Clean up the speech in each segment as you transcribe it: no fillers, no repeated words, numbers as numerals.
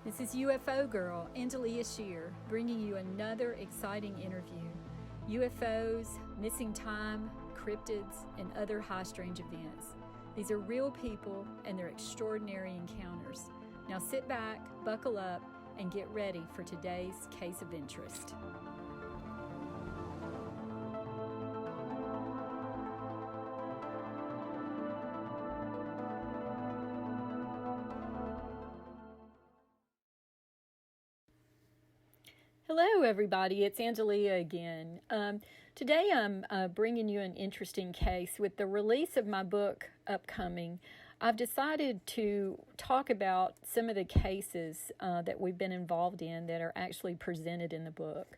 This is UFO girl, Angelia Shear, bringing you another exciting interview. UFOs, missing time, cryptids, and other high-strange events. These are real people and they're extraordinary encounters. Now sit back, buckle up, and get ready for today's case of interest. Hello everybody, it's Angelia again. Today I'm bringing you an interesting case. With the release of my book upcoming, I've decided to talk about some of the cases that we've been involved in that are actually presented in the book.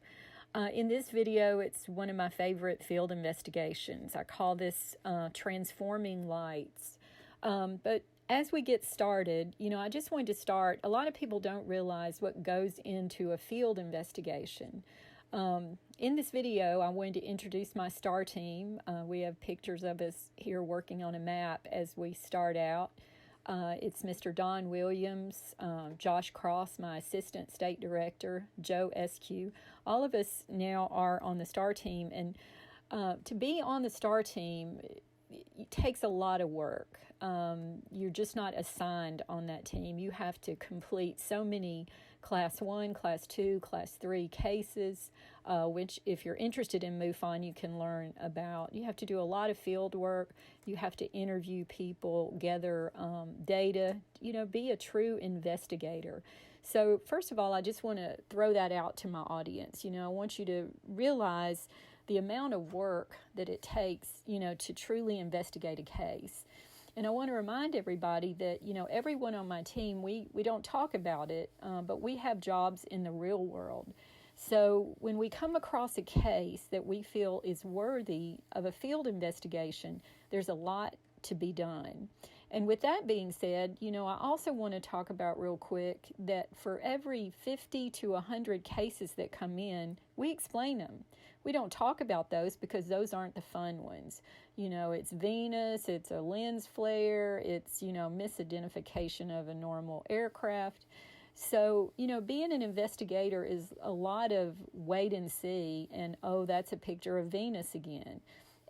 In this video, it's one of my favorite field investigations. I call this Transforming Lights. But as we get started, I just wanted to start. A lot of people don't realize what goes into a field investigation. In this video, I wanted to introduce my STAR team. We have pictures of us here working on a map as we start out. It's Mr. Don Williams, Josh Cross, my assistant state director, Joe SQ. All of us now are on the STAR team, and to be on the STAR team, it takes a lot of work. You're just not assigned on that team. You have to complete so many Class 1, Class 2, Class 3 cases, which if you're interested in MUFON, you can learn about. You have to do a lot of field work. You have to interview people, gather data, be a true investigator. So first of all, I just want to throw that out to my audience. I want you to realize the amount of work that it takes, to truly investigate a case. And I want to remind everybody that, everyone on my team, we don't talk about it, but we have jobs in the real world. So when we come across a case that we feel is worthy of a field investigation, there's a lot to be done. And with that being said, I also want to talk about real quick that for every 50 to 100 cases that come in, we explain them. We don't talk about those because those aren't the fun ones. It's Venus, it's a lens flare, it's, misidentification of a normal aircraft. So, being an investigator is a lot of wait and see and, oh, that's a picture of Venus again.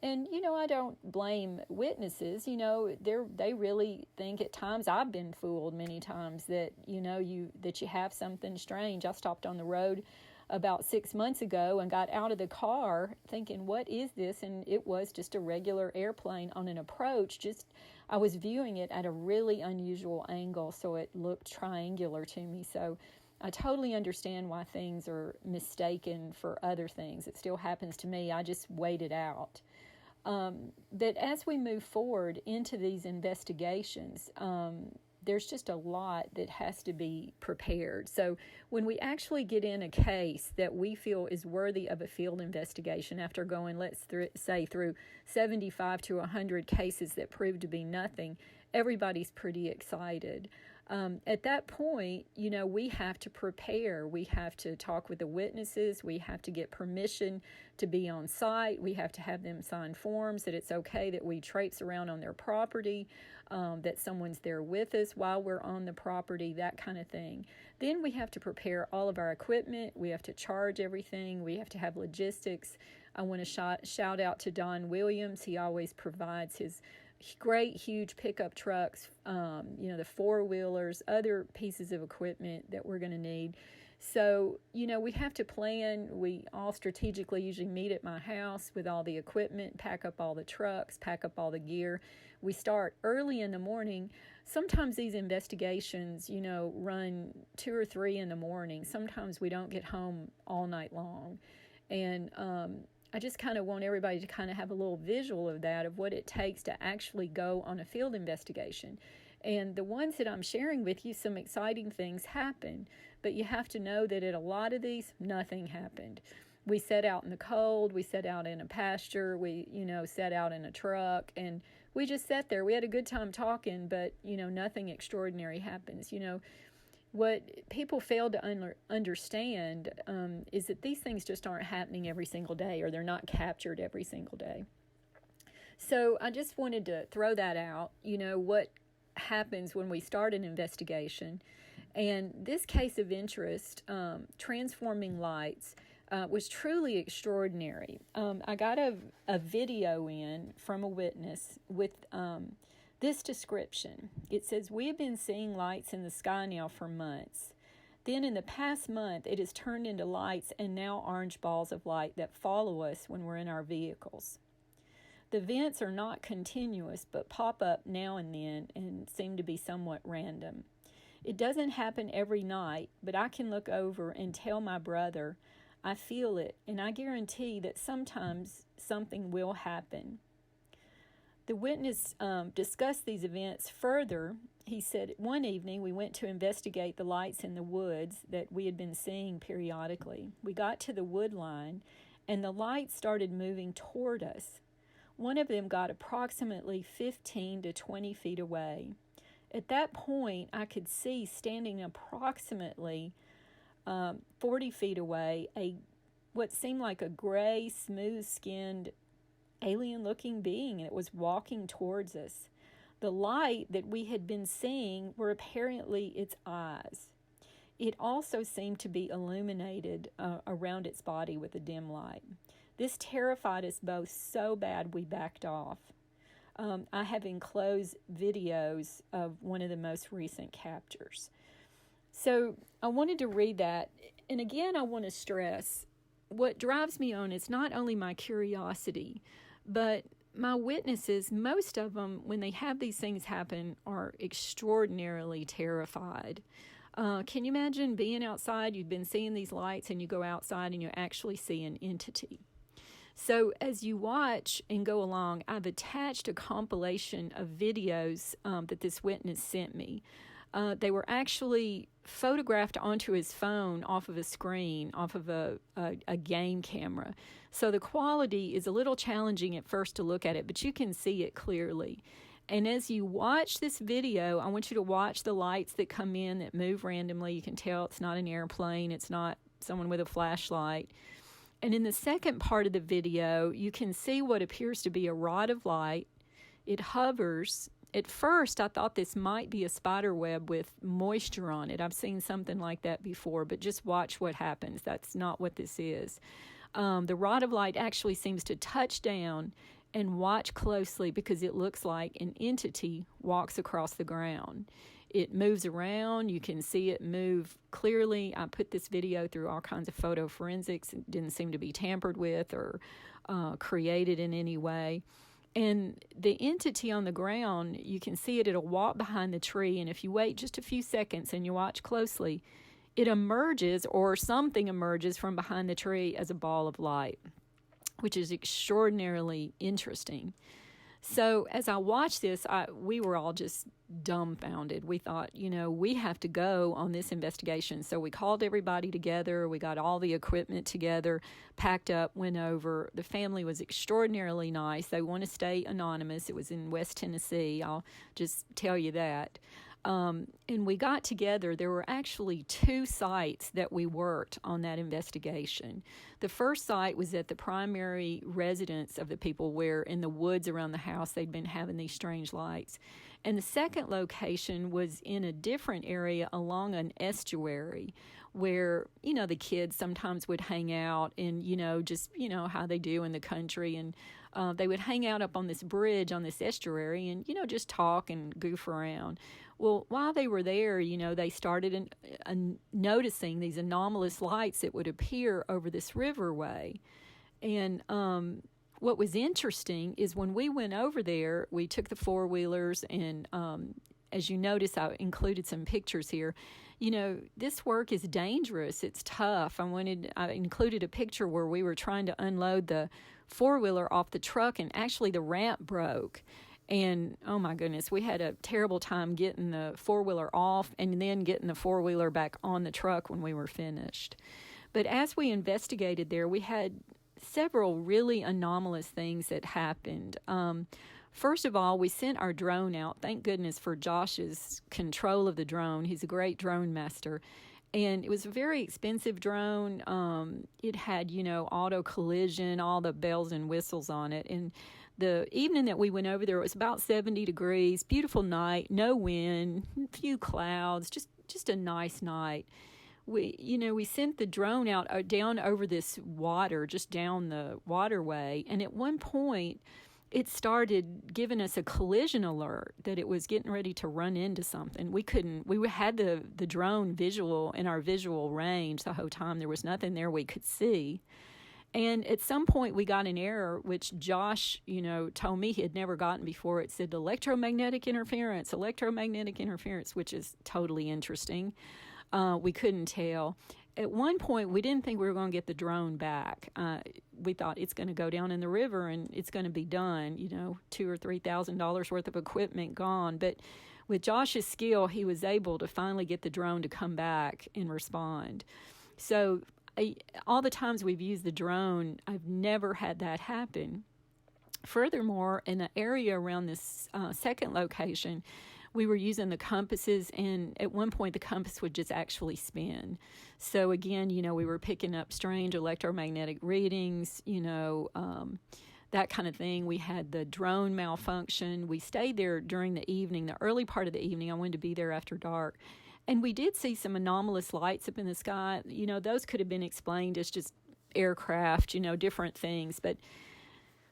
And, I don't blame witnesses. They really think at times, I've been fooled many times that, that you have something strange. I stopped on the road about 6 months ago and got out of the car thinking, what is this? And it was just a regular airplane on an approach. I was viewing it at a really unusual angle, so it looked triangular to me. So I totally understand why things are mistaken for other things. It still happens to me. I just wait it out. But as we move forward into these investigations, there's just a lot that has to be prepared. So when we actually get in a case that we feel is worthy of a field investigation after going, let's say, through 75 to 100 cases that prove to be nothing, everybody's pretty excited. At that point, we have to prepare. We have to talk with the witnesses. We have to get permission to be on site. We have to have them sign forms that it's okay that we traipse around on their property, that someone's there with us while we're on the property, that kind of thing. Then we have to prepare all of our equipment. We have to charge everything. We have to have logistics. I want to shout out to Don Williams. He always provides his great, huge pickup trucks, the four-wheelers, other pieces of equipment that we're going to need. So, we have to plan. We all strategically usually meet at my house with all the equipment, pack up all the trucks, pack up all the gear. We start early in the morning. Sometimes these investigations, run 2 or 3 in the morning. Sometimes we don't get home all night long. And I just kind of want everybody to kind of have a little visual of that, of what it takes to actually go on a field investigation. And the ones that I'm sharing with you, some exciting things happen, but you have to know that at a lot of these, nothing happened. We set out in the cold, we set out in a pasture, we, set out in a truck, and we just sat there. We had a good time talking, but, nothing extraordinary happens. What people fail to understand is that these things just aren't happening every single day, or they're not captured every single day. So I just wanted to throw that out. What happens when we start an investigation And this case of interest, transforming lights, was truly extraordinary. I got a video in from a witness with this description. It says, "We have been seeing lights in the sky now for months. Then in the past month, it has turned into lights and now orange balls of light that follow us when we're in our vehicles. The events are not continuous, but pop up now and then and seem to be somewhat random. It doesn't happen every night, but I can look over and tell my brother, I feel it, and I guarantee that sometimes something will happen." The witness discussed these events further. He said, "One evening we went to investigate the lights in the woods that we had been seeing periodically. We got to the wood line, and the lights started moving toward us. One of them got approximately 15 to 20 feet away. At that point, I could see standing approximately 40 feet away what seemed like a gray, smooth-skinned, alien-looking being, and it was walking towards us. The light that we had been seeing were apparently its eyes. It also seemed to be illuminated around its body with a dim light. This terrified us both so bad we backed off." I have enclosed videos of one of the most recent captures. So I wanted to read that. And again, I want to stress what drives me on is not only my curiosity, but my witnesses. Most of them, when they have these things happen, are extraordinarily terrified. Can you imagine being outside? You've been seeing these lights and you go outside and you actually see an entity. So as you watch and go along, I've attached a compilation of videos that this witness sent me. They were actually photographed onto his phone off of a screen, off of a game camera. So the quality is a little challenging at first to look at it, but you can see it clearly. And as you watch this video, I want you to watch the lights that come in that move randomly. You can tell it's not an airplane, it's not someone with a flashlight. And in the second part of the video, you can see what appears to be a rod of light. It hovers. At first, I thought this might be a spider web with moisture on it. I've seen something like that before, but just watch what happens. That's not what this is. The rod of light actually seems to touch down, and watch closely because it looks like an entity walks across the ground. It moves around. You can see it move clearly. I put this video through all kinds of photo forensics. It didn't seem to be tampered with or created in any way. And the entity on the ground, you can see it. It'll walk behind the tree, and if you wait just a few seconds and you watch closely, it emerges, or something emerges from behind the tree as a ball of light, which is extraordinarily interesting. So as I watched this, we were all just dumbfounded. We thought, we have to go on this investigation. So we called everybody together. We got all the equipment together, packed up, went over. The family was extraordinarily nice. They want to stay anonymous. It was in West Tennessee. I'll just tell you that. And we got together. There were actually 2 sites that we worked on that investigation. The first site was at the primary residence of the people, where in the woods around the house they'd been having these strange lights. And the second location was in a different area along an estuary where, the kids sometimes would hang out and, just, how they do in the country. And they would hang out up on this bridge on this estuary and, just talk and goof around. Well, while they were there, they started noticing these anomalous lights that would appear over this riverway. And what was interesting is when we went over there, we took the 4-wheelers, and as you notice, I included some pictures here. This work is dangerous. It's tough. I included a picture where we were trying to unload the 4-wheeler off the truck, and actually the ramp broke. And, oh my goodness, we had a terrible time getting the 4-wheeler off and then getting the 4-wheeler back on the truck when we were finished. But as we investigated there, we had several really anomalous things that happened. First of all, we sent our drone out. Thank goodness for Josh's control of the drone. He's a great drone master. And it was a very expensive drone. It had, auto collision, all the bells and whistles on it. And the evening that we went over there, it was about 70 degrees, beautiful night, no wind, a few clouds, just just a nice night. We sent the drone out down over this water, just down the waterway, and at one point it started giving us a collision alert that it was getting ready to run into something. We had the drone visual in our visual range the whole time. There was nothing there we could see. And at some point we got an error, which Josh, told me he had never gotten before. It said electromagnetic interference, which is totally interesting. We couldn't tell. At one point, we didn't think we were going to get the drone back. We thought it's going to go down in the river and it's going to be done, $2,000 or $3,000 worth of equipment gone. But with Josh's skill, he was able to finally get the drone to come back and respond. So all the times we've used the drone, I've never had that happen. Furthermore, in the area around this second location, we were using the compasses, and at one point the compass would just actually spin. So again, we were picking up strange electromagnetic readings, that kind of thing. We had the drone malfunction. We stayed there during the evening, the early part of the evening. I wanted to be there after dark. And we did see some anomalous lights up in the sky. Those could have been explained as just aircraft, different things. But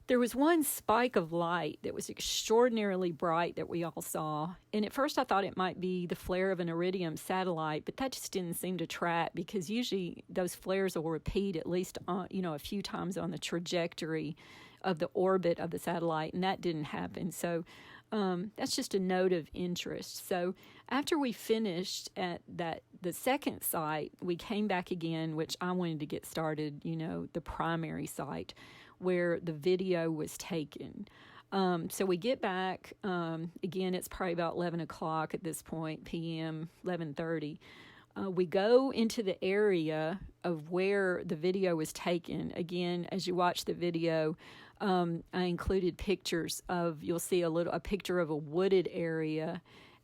there was one spike of light that was extraordinarily bright that we all saw. And at first I thought it might be the flare of an iridium satellite, but that just didn't seem to track, because usually those flares will repeat at least, a few times on the trajectory of the orbit of the satellite, and that didn't happen. So that's just a note of interest. So after we finished at the second site, we came back again, which I wanted to get started, the primary site where the video was taken. So we get back, again, it's probably about 11 o'clock at this point, p.m., 11:30. We go into the area of where the video was taken. Again, as you watch the video, I included pictures of, you'll see a picture of a wooded area,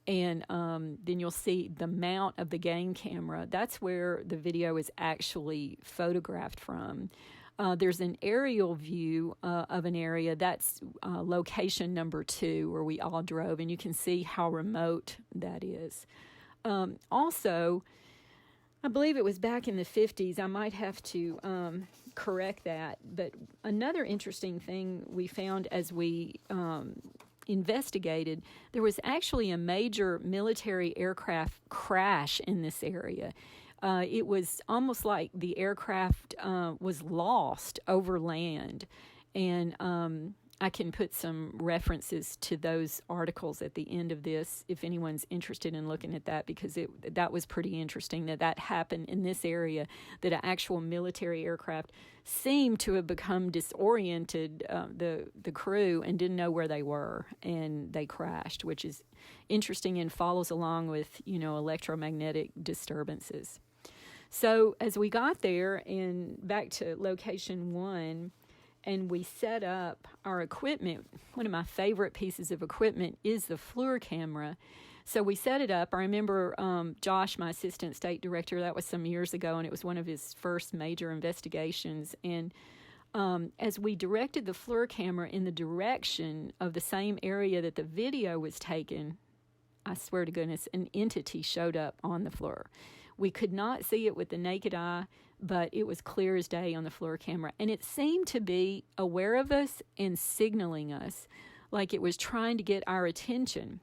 and then you'll see the mount of the game camera. That's where the video is actually photographed from. There's an aerial view of an area. That's location number 2, where we all drove, and you can see how remote that is. Also, I believe it was back in the 50s. I might have to correct that. But another interesting thing we found as we investigated, there was actually a major military aircraft crash in this area. It was almost like the aircraft was lost over land. And I can put some references to those articles at the end of this if anyone's interested in looking at that, because that was pretty interesting that happened in this area, that an actual military aircraft seemed to have become disoriented, the crew, and didn't know where they were, and they crashed, which is interesting and follows along with, electromagnetic disturbances. So as we got there and back to location 1, and we set up our equipment, one of my favorite pieces of equipment is the FLIR camera. So we set it up. I remember Josh, my assistant state director, that was some years ago, and it was one of his first major investigations. And as we directed the FLIR camera in the direction of the same area that the video was taken, I swear to goodness, an entity showed up on the FLIR. We could not see it with the naked eye, but it was clear as day on the FLIR camera. And it seemed to be aware of us and signaling us, like it was trying to get our attention.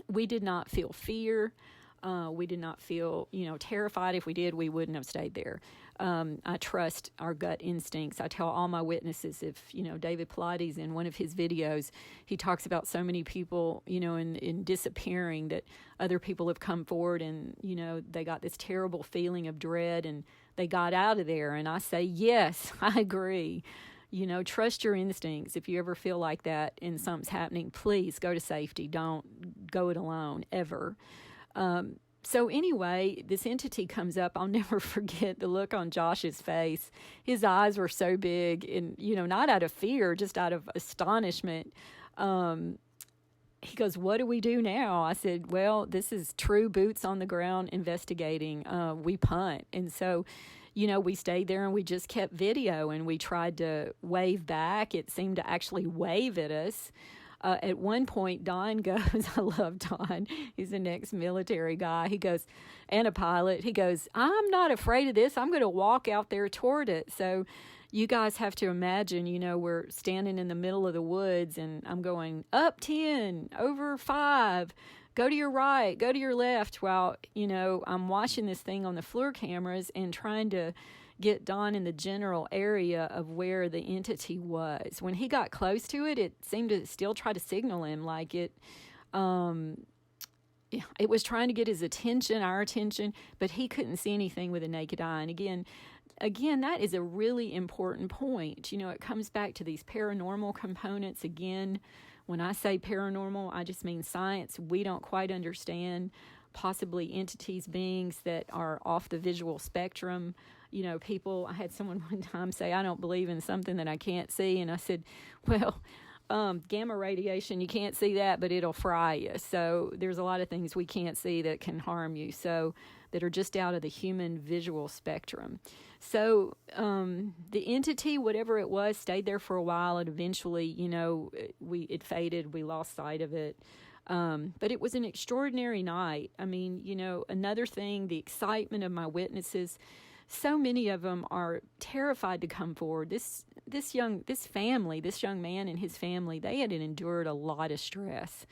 We did not feel fear. We did not feel, terrified. If we did, we wouldn't have stayed there. I trust our gut instincts. I tell all my witnesses, if, David Pilates, in one of his videos, he talks about so many people, in disappearing, that other people have come forward and, they got this terrible feeling of dread and they got out of there. And I say, yes, I agree. Trust your instincts. If you ever feel like that and something's happening, please go to safety. Don't go it alone, ever. So anyway, this entity comes up. I'll never forget the look on Josh's face. His eyes were so big and, not out of fear, just out of astonishment. He goes, "What do we do now?" I said, "Well, this is true boots on the ground investigating. We punt." And so, we stayed there and we just kept video, and we tried to wave back. It seemed to actually wave at us. At one point, Don goes, I love Don. He's an ex-military guy. He goes, and a pilot. He goes, I'm not afraid of this. I'm going to walk out there toward it. So you guys have to imagine, we're standing in the middle of the woods, and I'm going up 10, over 5, go to your right, go to your left, while, I'm watching this thing on the FLIR cameras and trying to get Don in the general area of where the entity was. When he got close to it, it seemed to still try to signal him, like it was trying to get his attention, our attention, but he couldn't see anything with a naked eye. And again, that is a really important point. It comes back to these paranormal components. Again, when I say paranormal, I just mean science we don't quite understand, possibly entities, beings that are off the visual spectrum. I had someone one time say, I don't believe in something that I can't see. And I said, well, gamma radiation, you can't see that, but it'll fry you. So there's a lot of things we can't see that can harm you, so that are just out of the human visual spectrum. So the entity, whatever it was, stayed there for a while, and eventually, it faded. We lost sight of it. But it was an extraordinary night. I mean, another thing, the excitement of my witnesses. So many of them are terrified to come forward. This young man and his family, they had endured a lot of stress,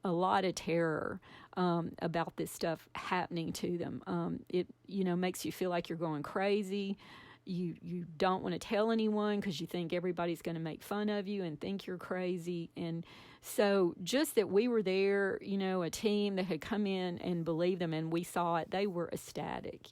a lot of terror about this stuff happening to them. It makes you feel like you're going crazy. You don't want to tell anyone because you think everybody's going to make fun of you and think you're crazy. And so just that we were there, a team that had come in and believed them, and we saw it, they were ecstatic.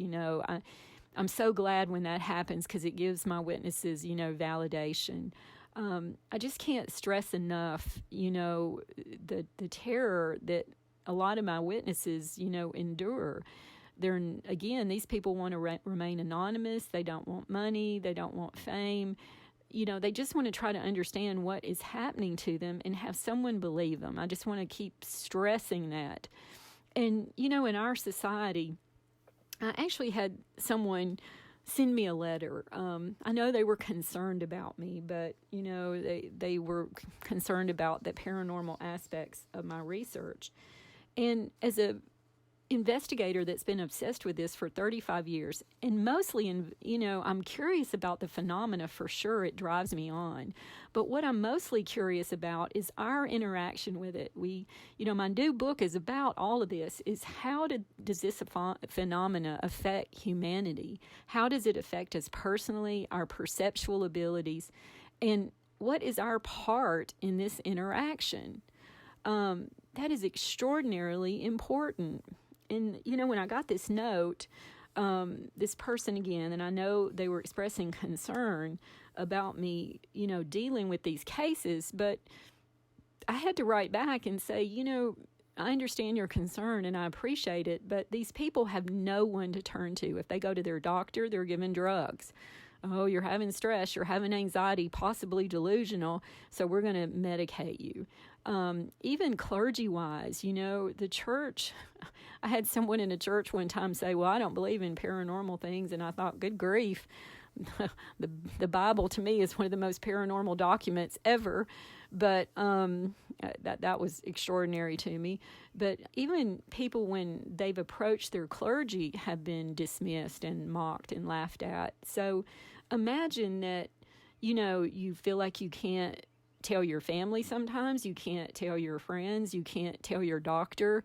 I'm so glad when that happens, because it gives my witnesses, validation. I just can't stress enough, the terror that a lot of my witnesses, endure. These people want to remain anonymous. They don't want money. They don't want fame. They just want to try to understand what is happening to them and have someone believe them. I just want to keep stressing that. And, in our society, I actually had someone send me a letter. I know they were concerned about me, but, they were concerned about the paranormal aspects of my research. And as a investigator that's been obsessed with this for 35 years, and mostly, I'm curious about the phenomena for sure. It drives me on. But what I'm mostly curious about is our interaction with it. My new book is about all of this, is how does this phenomena affect humanity? How does it affect us personally, our perceptual abilities, and what is our part in this interaction? That is extraordinarily important. And, when I got this note, this person again, and I know they were expressing concern about me, dealing with these cases, but I had to write back and say, I understand your concern and I appreciate it, but these people have no one to turn to. If they go to their doctor, they're given drugs. Oh, you're having stress, you're having anxiety, possibly delusional, so we're going to medicate you. Even clergy-wise, the church, I had someone in a church one time say, well, I don't believe in paranormal things, and I thought, good grief, the Bible to me is one of the most paranormal documents ever, but that was extraordinary to me. But even people, when they've approached their clergy, have been dismissed and mocked and laughed at. So imagine that, you feel like you can't tell your family sometimes, you can't tell your friends, you can't tell your doctor,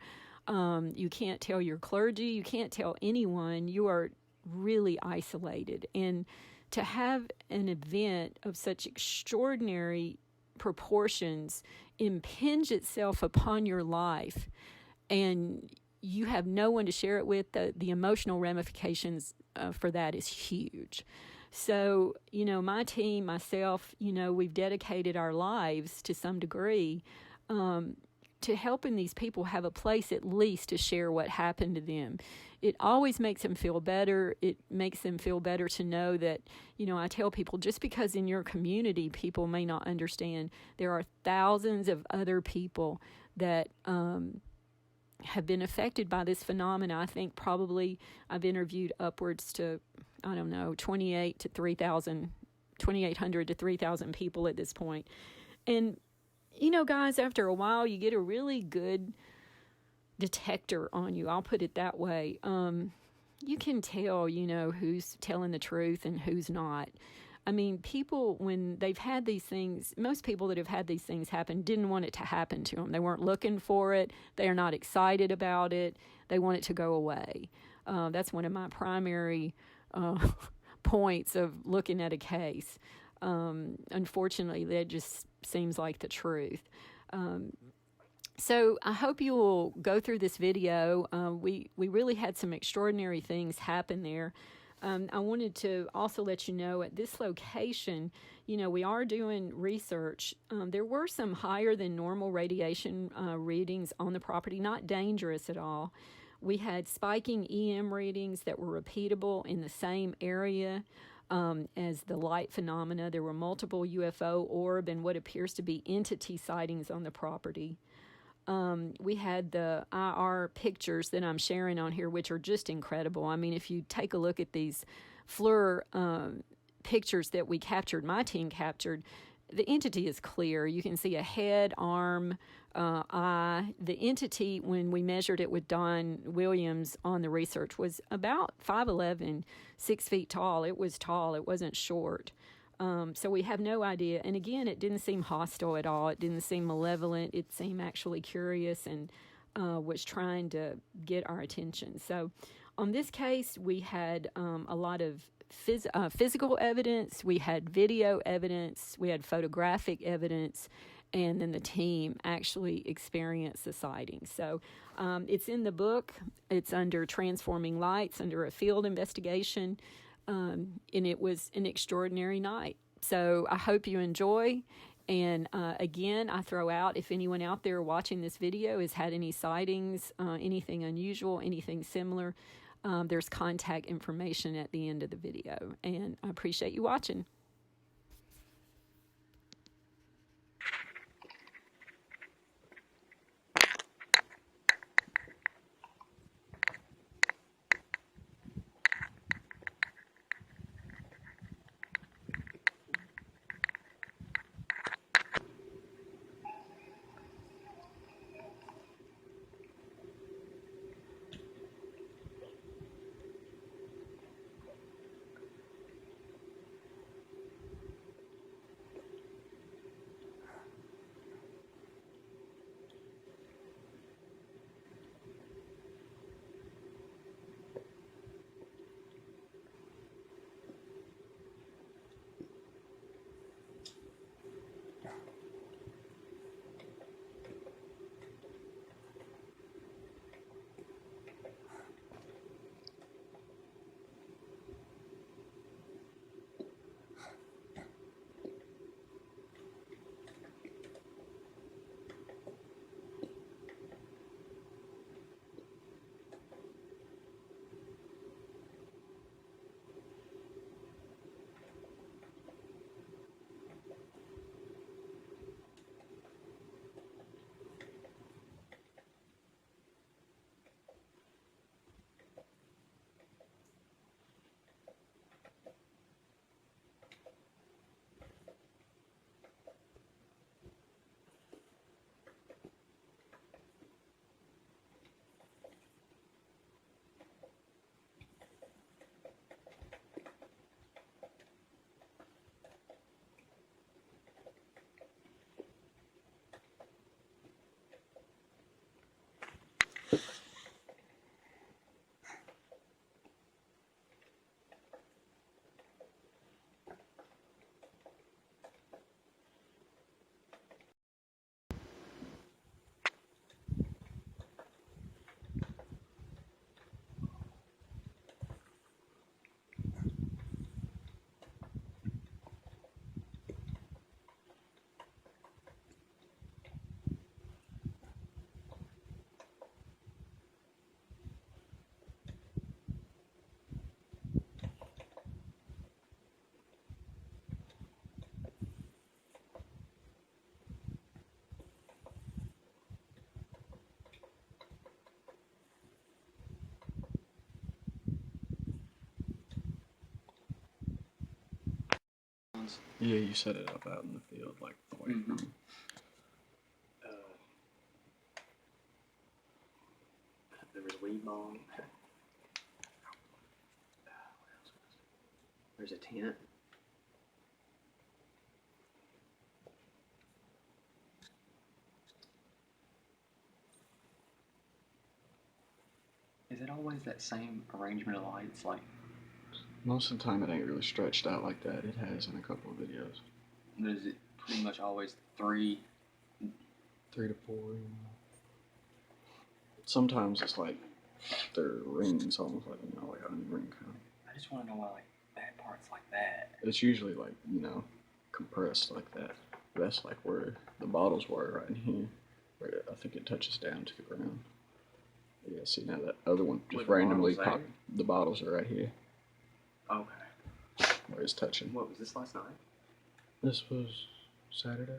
you can't tell your clergy, you can't tell anyone. You are really isolated. And to have an event of such extraordinary proportions impinge itself upon your life, and you have no one to share it with, the emotional ramifications for that is huge. So, my team, myself, we've dedicated our lives to some degree to helping these people have a place at least to share what happened to them. It always makes them feel better. It makes them feel better to know that, I tell people, just because in your community people may not understand, there are thousands of other people that have been affected by this phenomena. I think probably I've interviewed upwards to, 2,800 to 3,000 people at this point. And you know, guys, after a while, you get a really good detector on you. I'll put it that way. You can tell, you know, who's telling the truth and who's not. I mean, people, when they've had these things, most people that have had these things happen didn't want it to happen to them. They weren't looking for it. They are not excited about it. They want it to go away. That's one of my primary points of looking at a case. Unfortunately, that just seems like the truth. So I hope you will go through this video. We really had some extraordinary things happen there. I wanted to also let you know at this location, you know, we are doing research. There were some higher than normal radiation readings on the property, not dangerous at all. We had spiking EM readings that were repeatable in the same area as the light phenomena. There were multiple UFO orb and what appears to be entity sightings on the property. We had the IR pictures that I'm sharing on here, which are just incredible. I mean, if you take a look at these FLIR pictures that we captured, my team captured, the entity is clear. You can see a head, arm, eye. The entity, when we measured it with Don Williams on the research, was about 5'11", 6 feet tall. It was tall. It wasn't short. So we have no idea. And again, it didn't seem hostile at all. It didn't seem malevolent. It seemed actually curious and was trying to get our attention. So on this case, we had a lot of physical evidence. We had video evidence. We had photographic evidence. And then the team actually experienced the sighting. So it's in the book. It's under Transforming Lights, under a field investigation. And it was an extraordinary night. So I hope you enjoy. And again, I throw out, if anyone out there watching this video has had any sightings, anything unusual, anything similar, there's contact information at the end of the video. And I appreciate you watching. Yeah, you set it up out in the field, like away from There was weed bomb. There's a tent. Is it always that same arrangement of lights? Like, most of the time it ain't really stretched out like that. It has in a couple of videos. is it pretty much always 3? 3 to 4. You know. Sometimes it's like they're rings, almost like, you know, like a ring kind. I just want to know why, like, that part's like that. It's usually like, you know, compressed like that. That's like where the bottles were, right in here. Where I think it touches down to the ground. Yeah, see now that other one just randomly popped. The bottles are right here. Okay. Where it's touching. What was this last night? This was Saturday.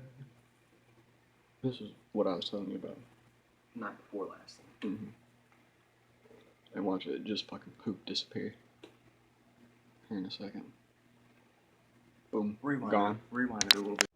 This is what I was telling you about. Night before last. Mm-hmm. And watch it just fucking poof disappear. Here in a second. Boom. Rewind. Gone. Rewind it a little bit.